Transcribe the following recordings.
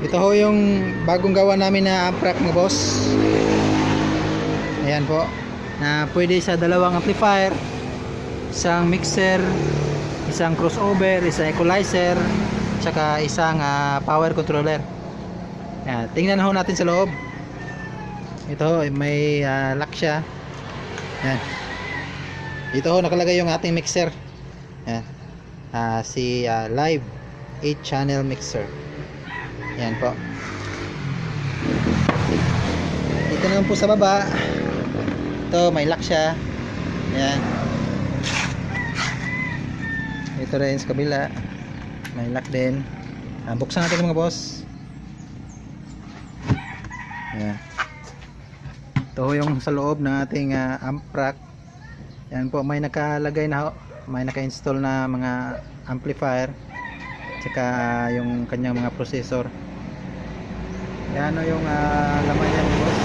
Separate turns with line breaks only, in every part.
Ito ho yung bagong gawa namin na amp rack mga boss. Ayan po, na pwede sa dalawang amplifier, isang mixer, isang crossover, isang equalizer, tsaka isang power controller. Ayan, tingnan ho natin sa loob. Ito ho, may lock siya. Ayan. Dito ho nakalagay yung ating mixer. Ayan. Si live 8 channel mixer. Ayan po. Dito naman po sa baba, ito may lock siya. Ayan. Ito rin sa kabila, may lock din. Buksan natin mga boss. Ayan. Ito yung sa loob ng ating amp rack. Ayan po, may nakalagay na, may naka-install na mga amplifier, tsaka yung kanyang mga processor. Yan o yung laman yan, boss.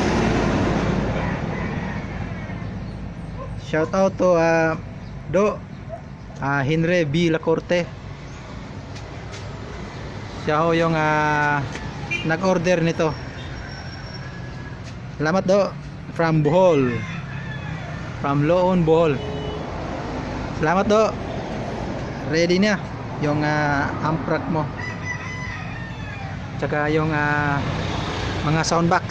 Shout out to Henry B. Lacorte. Siya ho yung nag-order nito. Salamat do, from Bohol, from Loon, Bohol. Salamat do. Ready na yung amp rack mo, tsaka yung mga soundbox.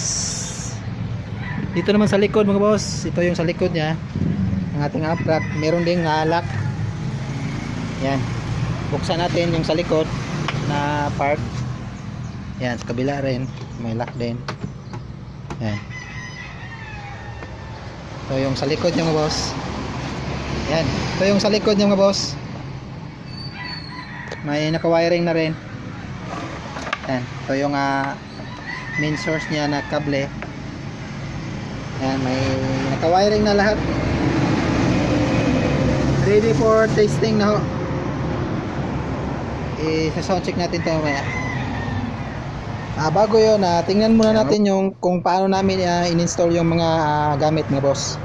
Dito naman sa likod mga boss, ito yung sa likod nya ng ating amp rack. Meron ding lock. Yan, buksan natin yung sa likod na part. Yan, sa kabila rin may lock din. Yan, ito yung sa likod nya mga boss. Yan, ito yung sa likod nya mga boss. May naka-wiring na rin. Yan, ito yung main source niya na kable. Yan, may naka-wiring na lahat. Ready for testing na ho. I-sound check natin ito mamaya. Bago yun, tingnan muna natin yung kung paano namin in-install yung mga gamit mga boss.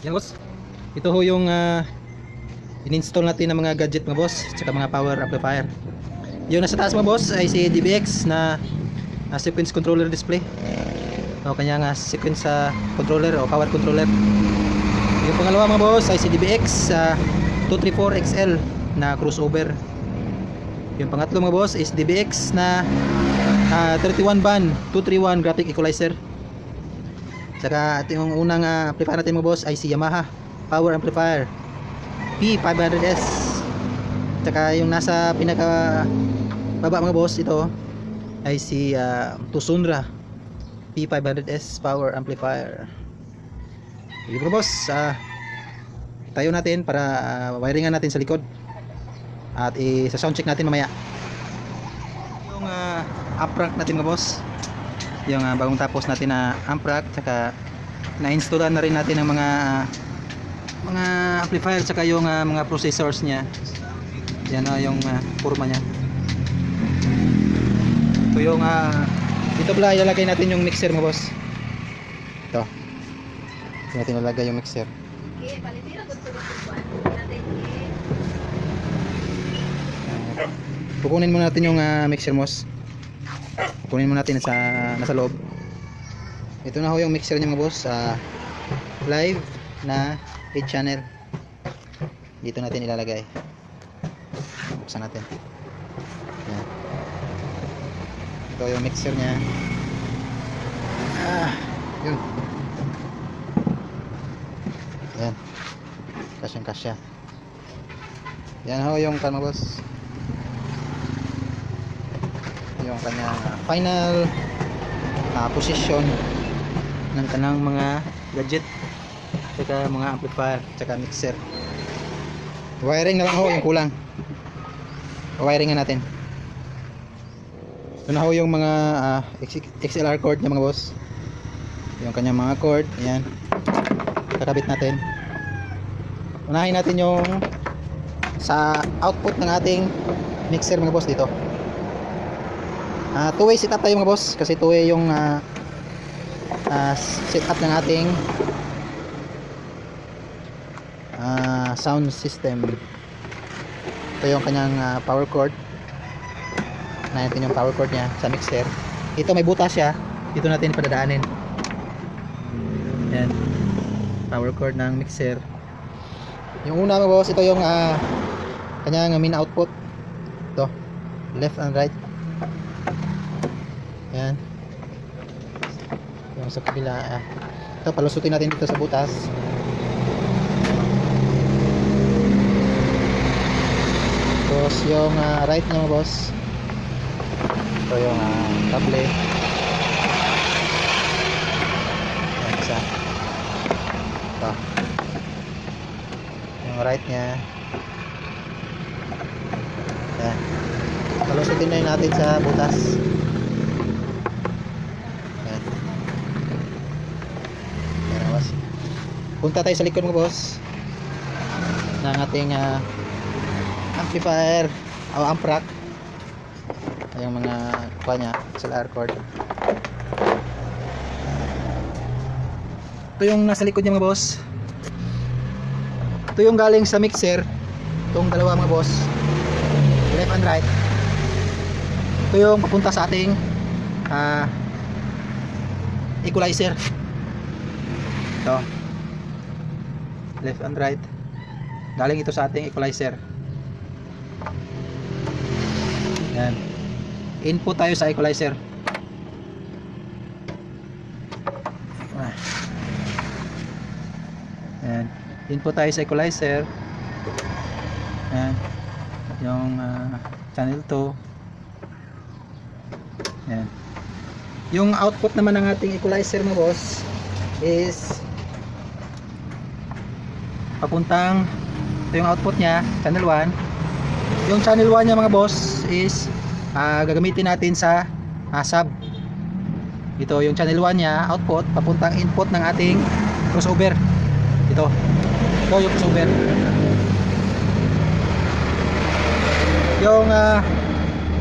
Yan boss, ito ho yung in-install natin ng mga gadget mga boss, tsaka mga power amplifier. Yung nasa taas mga boss ay si DBX na sequence controller display, o kanyang sequence controller o power controller. Yung pangalawa mga boss ay si DBX 234XL na crossover. Yung pangatlo mga boss is DBX na 31 band 231 graphic equalizer. Saka ito yung unang amplifier natin mga boss ay si Yamaha power amplifier P500S. Saka yung nasa pinaka baba mga boss, ito ay si Tucson P500S power amplifier. Sige mga boss, tayo natin para wiringan natin sa likod at sa sound check natin mamaya. Yung amp rack natin mga boss, yung bagong tapos natin na amp rack, saka na-installan na rin natin ang mga amplifier, saka yung mga processors nya. Yan yung forma nya. Ito yung dito pala ilalagay natin yung mixer mga boss. Ito natin ilalagay yung mixer. Kukunin muna natin yung mixer boss. Kunin mo natin nasa loob. Ito na ho yung mixer niya mga boss, live na 8 channel. Dito natin ilalagay. Buksan natin. Yan. Ito yung mixer niya. Yun. Yan. Kasyang kasya. Yan ho yung mga boss, yung kanyang final position ng kanang mga gadget, saka mga amplifier, saka mixer. Wiring na lang ho yung kulang. Wiring natin. Ito na ho yung mga XLR cord niya mga boss. Yung kanyang mga cord, ayan. Kakabit natin. Unahin natin yung sa output ng ating mixer mga boss dito. Two-way setup tayo mga boss, kasi two-way yung setup ng ating sound system. Ito yung kanyang power cord. Natin yung power cord niya sa mixer. Ito may butas siya, dito natin padadaanin. Yan, power cord ng mixer. Yung una mga boss, ito yung kanyang main output. Ito, left and right. Yan. Yung sa kabila, ito palusutin natin dito sa butas. Tapos yung right niya mga boss, Ito yung kable. Yan, isa. Ito. Yung right nya. Yan. Palusutin na yun natin sa butas. Yan. Yan, boss. Punta tayo sa likod mo, boss, ng ating amplifier o amp rack. Yung mga kuha nya, XLR cord. Ito yung nasa likod niya, mga boss. Ito yung galing sa mixer. Itong dalawa, mga boss, left and right. Ito yung papunta sa ating equalizer. Ito, left and right, galing ito sa ating equalizer. Yan, input tayo sa equalizer. Yan, input tayo sa equalizer. Yan, yung channel 2. Yan, yung output naman ng ating equalizer, mga boss, is papuntang, ito yung output nya, channel 1. Yung channel 1 nya, mga boss, is gagamitin natin sa sub. Ito yung channel 1 nya, output, papuntang input ng ating crossover. Ito yung crossover. Yung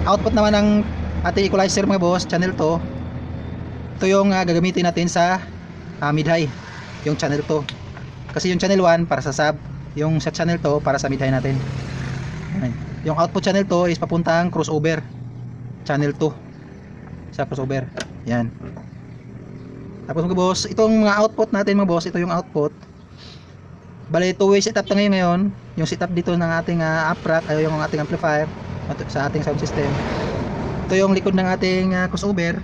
output naman ng ating equalizer, mga boss, channel 2. Ito yung gagamitin natin sa mid-high, yung channel 2. Kasi yung channel 1 para sa sub, yung sa channel 2 para sa mid-high natin. Yung output channel 2 is papuntang crossover, channel 2 sa crossover. Yan. Tapos, mga boss, itong mga output natin, mga boss, ito yung output. Bale, two-way setup na ngayon. Yung setup dito ng ating amp rack, ay yung ating amplifier sa ating sound system. Ito yung likod ng ating crossover.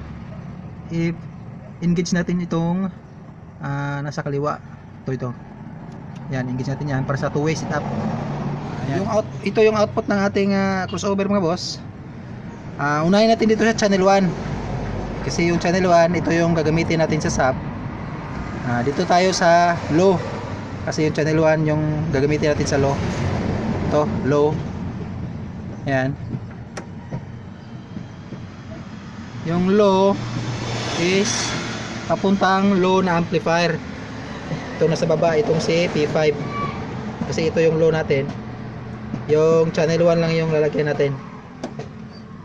I-engage natin itong nasa kaliwa. Ito. Yan, engage natin yan para sa two-way setup. Ayan. Ito yung output ng ating crossover, mga boss. Unahin natin dito sa channel 1. Kasi yung channel 1, ito yung gagamitin natin sa sub. Dito tayo sa low. Kasi yung channel 1 yung gagamitin natin sa low. Ito, low. Ayan. Yung low is papuntang low na amplifier. Ito nasa baba, itong si P5. Kasi ito yung low natin. Yung channel 1 lang yung lalagyan natin.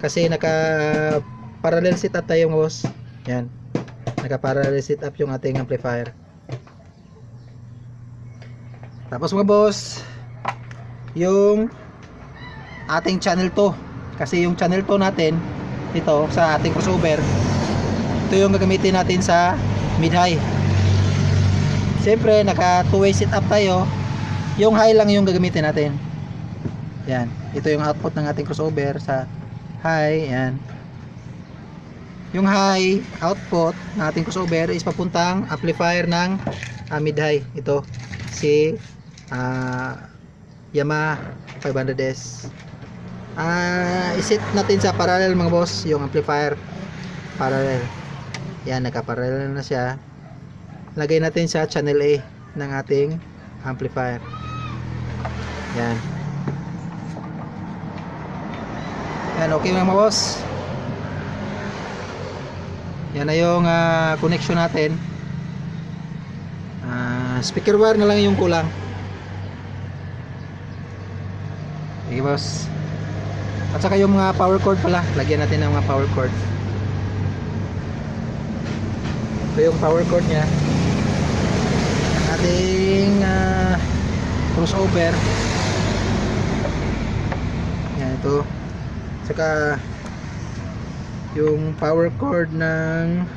Kasi naka parallel setup tayo, boss. Yan. Naka parallel setup yung ating amplifier. Tapos, mga boss, yung ating channel 2. Kasi yung channel 2 natin ito sa ating crossover, ito yung gagamitin natin sa mid-high. Siyempre, naka two-way setup tayo. Yung high lang yung gagamitin natin. Yan. Ito yung output ng ating crossover sa high. Yan. Yung high output ng ating crossover is papuntang amplifier ng mid-high. Ito si Yamaha 500S. Iset natin sa parallel, mga boss, yung amplifier. Parallel. Yan, naka-parallel na siya. Lagay natin sa channel A ng ating amplifier. Yan. Yan, okay, mga boss. Yan na yung connection natin. Speaker wire na lang yung kulang. Okay, boss. At saka yung mga power cord pala, lagyan natin ng mga power cord. Ito yung power cord nya, ating crossover. Yan, ito. Saka yung power cord ng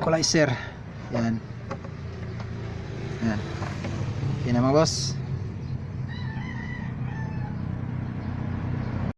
equalizer. Yan. Yan. Yan na, mga boss.